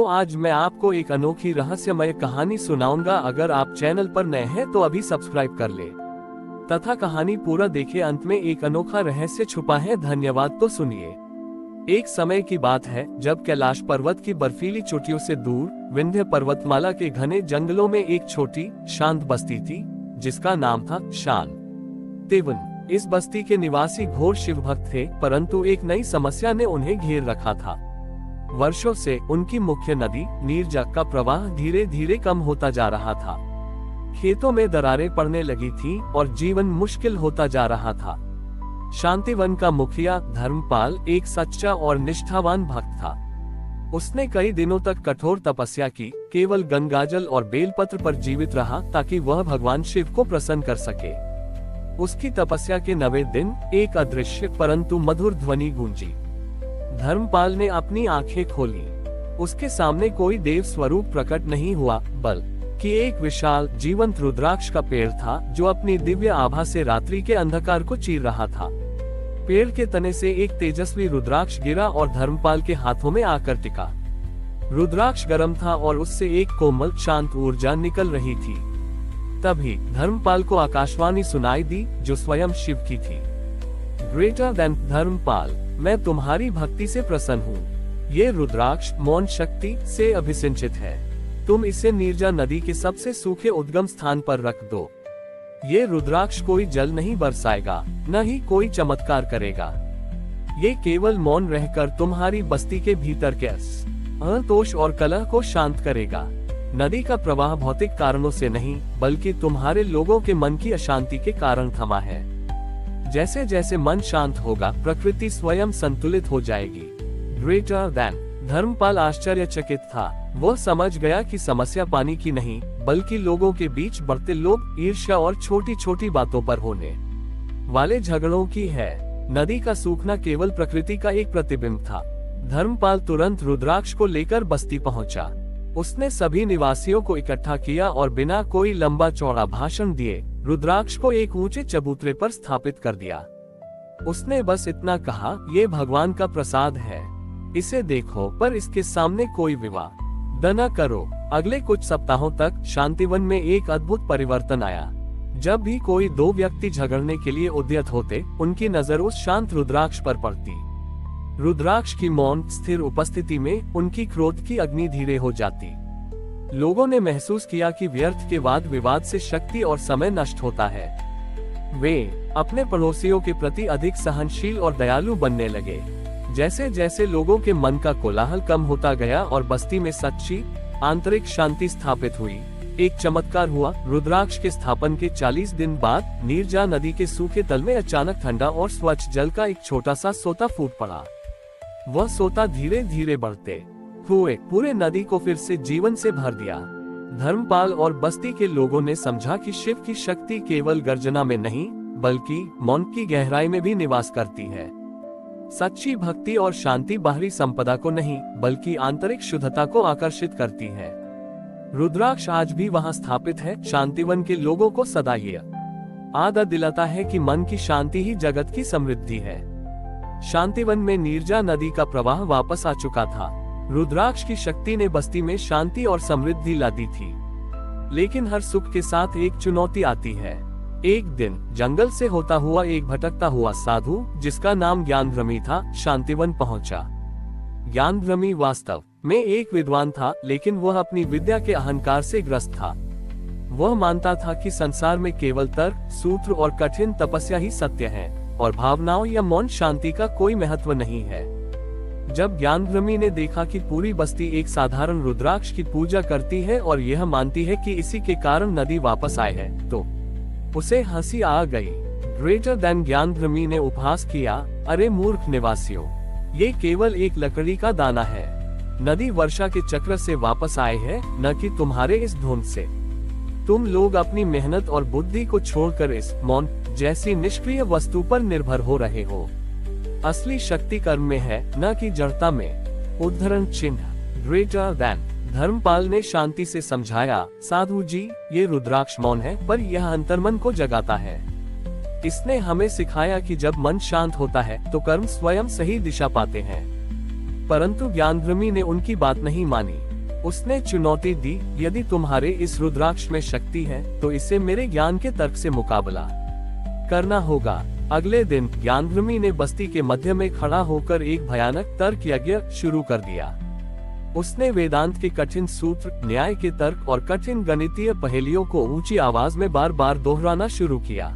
तो आज मैं आपको एक अनोखी रहस्यमय कहानी सुनाऊंगा। अगर आप चैनल पर नए हैं तो अभी सब्सक्राइब कर ले तथा कहानी पूरा देखे। अंत में एक अनोखा रहस्य छुपा है। धन्यवाद। तो सुनिए। एक समय की बात है जब कैलाश पर्वत की बर्फीली चोटियों से दूर विंध्य पर्वतमाला के घने जंगलों में एक छोटी शांत बस्ती थी जिसका नाम था शांतिवन। इस बस्ती के निवासी घोर शिव भक्त थे, परंतु एक नई समस्या ने उन्हें घेर रखा था। वर्षों से उनकी मुख्य नदी नीरजा का प्रवाह धीरे धीरे कम होता जा रहा था। खेतों में दरारें पड़ने लगी थीं और जीवन मुश्किल होता जा रहा था। शांतिवन का मुखिया धर्मपाल एक सच्चा और निष्ठावान भक्त था। उसने कई दिनों तक कठोर तपस्या की, केवल गंगाजल और बेलपत्र पर जीवित रहा ताकि वह भगवान शिव को प्रसन्न कर सके। उसकी तपस्या के 9वें दिन एक अदृश्य परंतु मधुर ध्वनि गूंजी। धर्मपाल ने अपनी आंखें खोली। उसके सामने कोई देव स्वरूप प्रकट नहीं हुआ, बल्कि एक विशाल जीवंत रुद्राक्ष का पेड़ था जो अपनी दिव्य आभा से रात्रि के अंधकार को चीर रहा था। पेड़ के तने से एक तेजस्वी रुद्राक्ष गिरा और धर्मपाल के हाथों में आकर टिका। रुद्राक्ष गर्म था और उससे एक कोमल शांत ऊर्जा निकल रही थी। तभी धर्मपाल को आकाशवाणी सुनाई दी जो स्वयं शिव की थी। ग्रेटर देन धर्मपाल, मैं तुम्हारी भक्ति से प्रसन्न हूँ। ये रुद्राक्ष मौन शक्ति से अभिसिंचित है। तुम इसे नीरजा नदी के सबसे सूखे उद्गम स्थान पर रख दो। ये रुद्राक्ष कोई जल नहीं बरसाएगा, न ही कोई चमत्कार करेगा। ये केवल मौन रहकर तुम्हारी बस्ती के भीतर के असंतोष और कलह को शांत करेगा। नदी का प्रवाह भौतिक कारणों से नहीं, बल्कि तुम्हारे लोगों के मन की अशांति के कारण थमा है। जैसे जैसे मन शांत होगा, प्रकृति स्वयं संतुलित हो जाएगी। ग्रेटर देन धर्मपाल आश्चर्यचकित था। वह समझ गया कि समस्या पानी की नहीं, बल्कि लोगों के बीच बढ़ते लोभ, ईर्ष्या और छोटी छोटी बातों पर होने वाले झगड़ों की है। नदी का सूखना केवल प्रकृति का एक प्रतिबिंब था। धर्मपाल तुरंत रुद्राक्ष को लेकर बस्ती पहुंचा। उसने सभी निवासियों को इकट्ठा किया और बिना कोई लंबा चौड़ा भाषण दिए रुद्राक्ष को एक ऊंचे चबूतरे पर स्थापित कर दिया। उसने बस इतना कहा, ये भगवान का प्रसाद है, इसे देखो, पर इसके सामने कोई विवाद न करो। अगले कुछ सप्ताहों तक शांतिवन में एक अद्भुत परिवर्तन आया। जब भी कोई दो व्यक्ति झगड़ने के लिए उद्यत होते, उनकी नजर उस शांत रुद्राक्ष पर पड़ती। रुद्राक्ष की मौन स्थिर उपस्थिति में उनकी क्रोध की अग्नि धीरे हो जाती। लोगों ने महसूस किया कि व्यर्थ के वाद विवाद से शक्ति और समय नष्ट होता है। वे अपने पड़ोसियों के प्रति अधिक सहनशील और दयालु बनने लगे। जैसे जैसे लोगों के मन का कोलाहल कम होता गया और बस्ती में सच्ची आंतरिक शांति स्थापित हुई, एक चमत्कार हुआ। रुद्राक्ष के स्थापन के 40 दिन बाद नीरजा नदी के सूखे तल में अचानक ठंडा और स्वच्छ जल का एक छोटा सा सोता फूट पड़ा। वह सोता धीरे धीरे बढ़ते हुए पूरे नदी को फिर से जीवन से भर दिया। धर्मपाल और बस्ती के लोगों ने समझा कि शिव की शक्ति केवल गर्जना में नहीं, बल्कि मन की गहराई में भी निवास करती है। सच्ची भक्ति और शांति बाहरी संपदा को नहीं, बल्कि आंतरिक शुद्धता को आकर्षित करती है। रुद्राक्ष आज भी वहां स्थापित है। शांतिवन के लोगों को सदा ये आदत दिलाता है कि मन की शांति ही जगत की समृद्धि है। शांतिवन में नीरजा नदी का प्रवाह वापस आ चुका था। रुद्राक्ष की शक्ति ने बस्ती में शांति और समृद्धि ला दी थी। लेकिन हर सुख के साथ एक चुनौती आती है। एक दिन जंगल से होता हुआ एक भटकता हुआ साधु, जिसका नाम ज्ञानद्रमी था, शांतिवन पहुंचा। ज्ञानद्रमी वास्तव में एक विद्वान था, लेकिन वह अपनी विद्या के अहंकार से ग्रस्त था। वह मानता था कि संसार में केवल तर्क, सूत्र और कठिन तपस्या ही सत्य है और भावनाओं या मौन शांति का कोई महत्व नहीं है। जब ज्ञानद्रमी ने देखा कि पूरी बस्ती एक साधारण रुद्राक्ष की पूजा करती है और यह मानती है कि इसी के कारण नदी वापस आई है, तो उसे हंसी आ गई। ग्रेटर देन ज्ञानद्रमी ने उपहास किया, अरे मूर्ख निवासियों, ये केवल एक लकड़ी का दाना है। नदी वर्षा के चक्र से वापस आए है, न कि तुम्हारे इस धुंध से। तुम लोग अपनी मेहनत और बुद्धि को छोड़कर इस मौन जैसी निष्क्रिय वस्तु पर निर्भर हो रहे हो। असली शक्ति कर्म में है, न कि जड़ता में। उद्धरण चिन्ह। ग्रेटर देन धर्मपाल ने शांति से समझाया, साधु जी, ये रुद्राक्ष मौन है, पर यह अंतर्मन को जगाता है। इसने हमें सिखाया कि जब मन शांत होता है तो कर्म स्वयं सही दिशा पाते हैं। परंतु ज्ञानद्रमी ने उनकी बात नहीं मानी। उसने चुनौती दी, यदि तुम्हारे इस रुद्राक्ष में शक्ति है तो इसे मेरे ज्ञान के तर्क से मुकाबला करना होगा। अगले दिन ज्ञानद्रुमी ने बस्ती के मध्य में खड़ा होकर एक भयानक तर्क यज्ञ शुरू कर दिया। उसने वेदांत के कठिन सूत्र, न्याय के तर्क और कठिन गणितीय पहेलियों को ऊंची आवाज में बार बार दोहराना शुरू किया।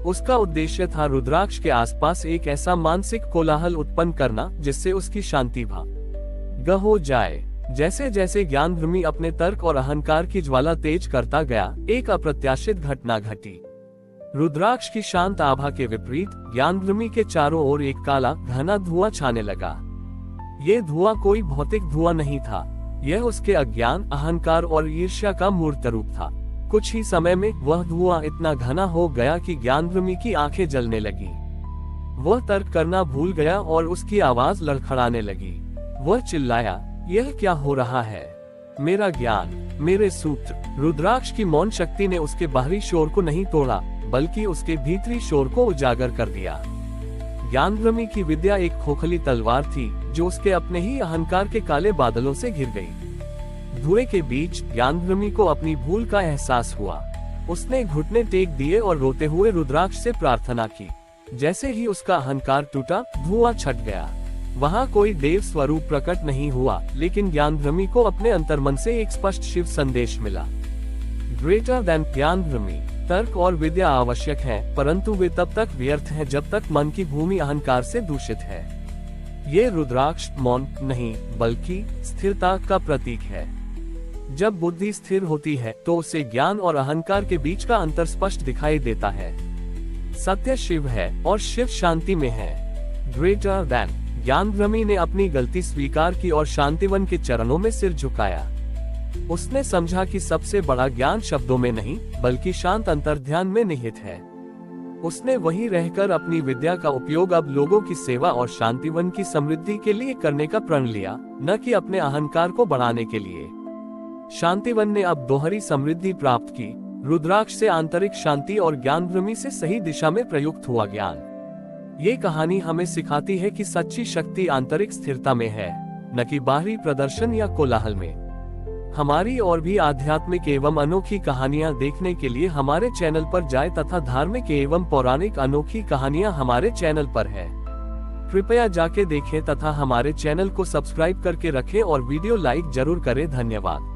उसका उद्देश्य था रुद्राक्ष के आसपास एक ऐसा मानसिक कोलाहल उत्पन्न करना जिससे उसकी शांति भंग हो जाए। जैसे जैसे ज्ञानद्रुमी अपने तर्क और अहंकार की ज्वाला तेज करता गया, एक अप्रत्याशित घटना घटी। रुद्राक्ष की शांत आभा के विपरीत ज्ञानद्रुमी के चारों ओर एक काला घना धुआं छाने लगा। ये धुआं कोई भौतिक धुआं नहीं था, यह उसके अज्ञान, अहंकार और ईर्ष्या का मूर्त रूप था। कुछ ही समय में वह धुआं इतना घना हो गया कि ज्ञानद्रुमी की आंखें जलने लगी। वह तर्क करना भूल गया और उसकी आवाज लड़खड़ाने लगी। वह चिल्लाया, यह क्या हो रहा है? मेरा ज्ञान, मेरे सूत्र। रुद्राक्ष की मौन शक्ति ने उसके बाहरी शोर को नहीं तोड़ा, बल्कि उसके भीतरी शोर को उजागर कर दिया। ज्ञानद्रुमी की विद्या एक खोखली तलवार थी जो उसके अपने ही अहंकार के काले बादलों से घिर गई। धुएं के बीच ज्ञानद्रुमी को अपनी भूल का एहसास हुआ। उसने घुटने टेक दिए और रोते हुए रुद्राक्ष से प्रार्थना की। जैसे ही उसका अहंकार टूटा, धुआं छट गया। वहां कोई देव स्वरूप प्रकट नहीं हुआ, लेकिन ज्ञानद्रुमी को अपने अंतर्मन से एक स्पष्ट शिव संदेश मिला। ग्रेटर देन ज्ञानद्रुमी। तर्क और विद्या आवश्यक है, परंतु वे तब तक व्यर्थ हैं जब तक मन की भूमि अहंकार से दूषित है। ये रुद्राक्ष मौन नहीं, बल्कि स्थिरता का प्रतीक है। जब बुद्धि स्थिर होती है तो उसे ज्ञान और अहंकार के बीच का अंतर स्पष्ट दिखाई देता है। सत्य शिव है और शिव शांति में है। Greater than. ज्ञानद्रुमी ने अपनी गलती स्वीकार की और शांतिवन के चरणों में सिर झुकाया। उसने समझा कि सबसे बड़ा ज्ञान शब्दों में नहीं, बल्कि शांत अंतर्ध्यान में निहित है। उसने वहीं रहकर अपनी विद्या का उपयोग अब लोगों की सेवा और शांतिवन की समृद्धि के लिए करने का प्रण लिया, न कि अपने अहंकार को बढ़ाने के लिए। शांतिवन ने अब दोहरी समृद्धि प्राप्त की, रुद्राक्ष से आंतरिक शांति और ज्ञानद्रुमी से सही दिशा में प्रयुक्त हुआ ज्ञान। ये कहानी हमें सिखाती है कि सच्ची शक्ति आंतरिक स्थिरता में है, न कि बाहरी प्रदर्शन या कोलाहल में। हमारी और भी आध्यात्मिक एवं अनोखी कहानियां देखने के लिए हमारे चैनल पर जाएं तथा धार्मिक एवं पौराणिक अनोखी कहानियां हमारे चैनल पर है। कृपया जाके देखें तथा हमारे चैनल को सब्सक्राइब करके रखें और वीडियो लाइक जरूर करें। धन्यवाद।